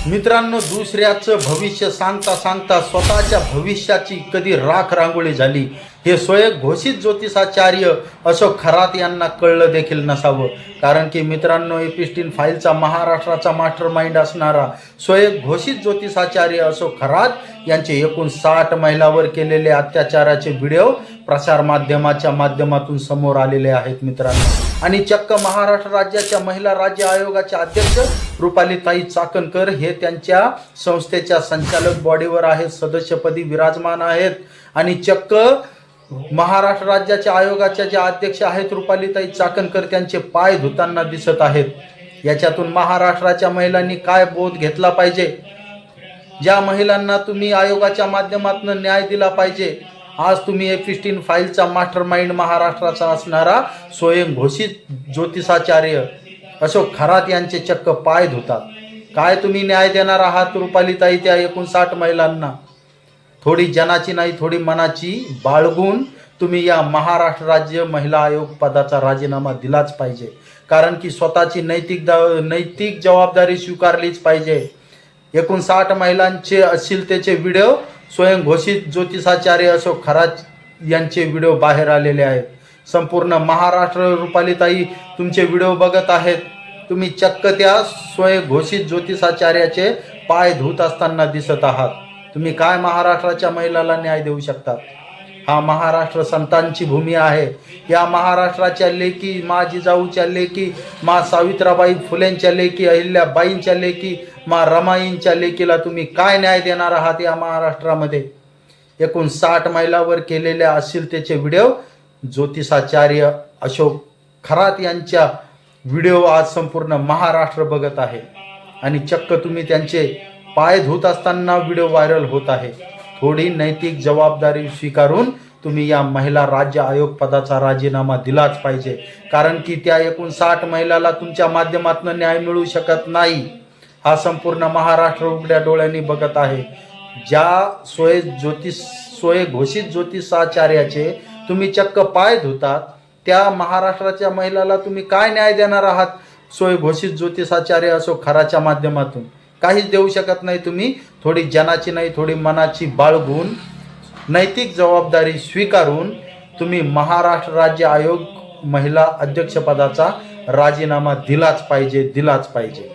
मित्रांनो, दुसऱ्याचं भविष्य सांगता सांगता स्वतःच्या भविष्याची कधी राख रांगोळी झाली हे स्वयं घोषित ज्योतिषाचार्य अशोक खरात यांना कळलं देखील नसावं. कारण की मित्रांनो, एपिस्टीन फाईलचा महाराष्ट्राचा मास्टर माइंड असणारा स्वयं घोषित ज्योतिषाचार्य अशोक खरात यांचे एकूण 60 महिलावर केलेले अत्याचाराचे व्हिडिओ प्रसार माध्यमाच्या माध्यमातून समोर आलेले आहेत मित्रांनो. आणि चक्क महाराष्ट्र राज्याच्या महिला राज्य आयोगाचे अध्यक्ष रुपालीताई चाकणकर हे त्यांच्या संस्थेच्या संचालक बॉडीवर आहेत, सदस्यपदी विराजमान आहेत. आणि चक्क महाराष्ट्र राज्याच्या आयोगाच्या ज्या अध्यक्ष आहेत रुपालीताई चाकणकर त्यांचे पाय धुताना दिसत आहेत. याच्यातून महाराष्ट्राच्या महिलांनी काय बोध घेतला पाहिजे, ज्या महिलांना तुम्ही आयोगाच्या माध्यमातून न्याय दिला पाहिजे, आज तुम्ही एपिस्टीन फाईलचा मास्टर माइंड महाराष्ट्राचा असणारा स्वयं घोषित ज्योतिषाचार्य अशोक खरात यांचे चक्क पाय धुतात. काय तुम्ही न्याय देणार आहात रुपालीताई त्या 59 महिलांना? थोडी जनाची नाही थोडी मनाची बाळगून तुम्ही या महाराष्ट्र राज्य महिला आयोग पदाचा राजीनामा दिलाच पाहिजे. कारण की स्वतःची नैतिक जबाबदारी स्वीकारलीच पाहिजे. 59 महिलांचे अश्लीलतेचे व्हिडिओ स्वयं घोषित ज्योतिषाचार्य अशोक खरात यांचे व्हिडिओ बाहेर आलेले आहेत. संपूर्ण महाराष्ट्र रुपालीताई तुमचे व्हिडिओ बघत आहेत. तुम्ही चक्क त्या स्वयं घोषित ज्योतिषाचार्याचे पाय धुत असताना दिसत आहात. तुम्ही काय महाराष्ट्राच्या महिलाला न्याय देऊ शकतात? हा महाराष्ट्र संतांची भूमी आहे. या महाराष्ट्राच्या लेकी, मा जिजाऊच्या लेकी, मा सावित्रीबाई फुलेंच्या लेकी, अहिल्याबाईंच्या लेकी, मा रमाईंच्या लेकीला तुम्ही काय न्याय देणार आहात या महाराष्ट्रामध्ये? 59 महिलावर केलेल्या अश्लीलतेचे व्हिडिओ ज्योतिषाचार्य अशोक खरात यांच्या व्हिडिओ आज संपूर्ण महाराष्ट्र बघत आहे. आणि चक्क तुम्ही त्यांचे पाय धुत असताना व्हिडिओ व्हायरल होत आहे. थोडी नैतिक जबाबदारी स्वीकारून तुम्ही या महिला राज्य आयोग पदाचा राजीनामा दिलाच पाहिजे. कारण की त्या 59 महिलाला तुमच्या माध्यमातून न्याय मिळू शकत नाही. हा संपूर्ण महाराष्ट्र उघड्या डोळ्यांनी बघत आहे. ज्या स्वयं घोषित ज्योतिषाचार्याचे तुम्ही चक्क पाय धुतात त्या महाराष्ट्राच्या महिलाला तुम्ही काय न्याय देणार आहात? स्वयं घोषित ज्योतिषाचार्य अशोक खराच्या माध्यमातून काहीच देऊ शकत नाही तुम्ही. थोडी जनाची नाही थोडी मनाची बाळगून नैतिक जबाबदारी स्वीकारून तुम्ही महाराष्ट्र राज्य आयोग महिला अध्यक्षपदाचा राजीनामा दिलाच पाहिजे.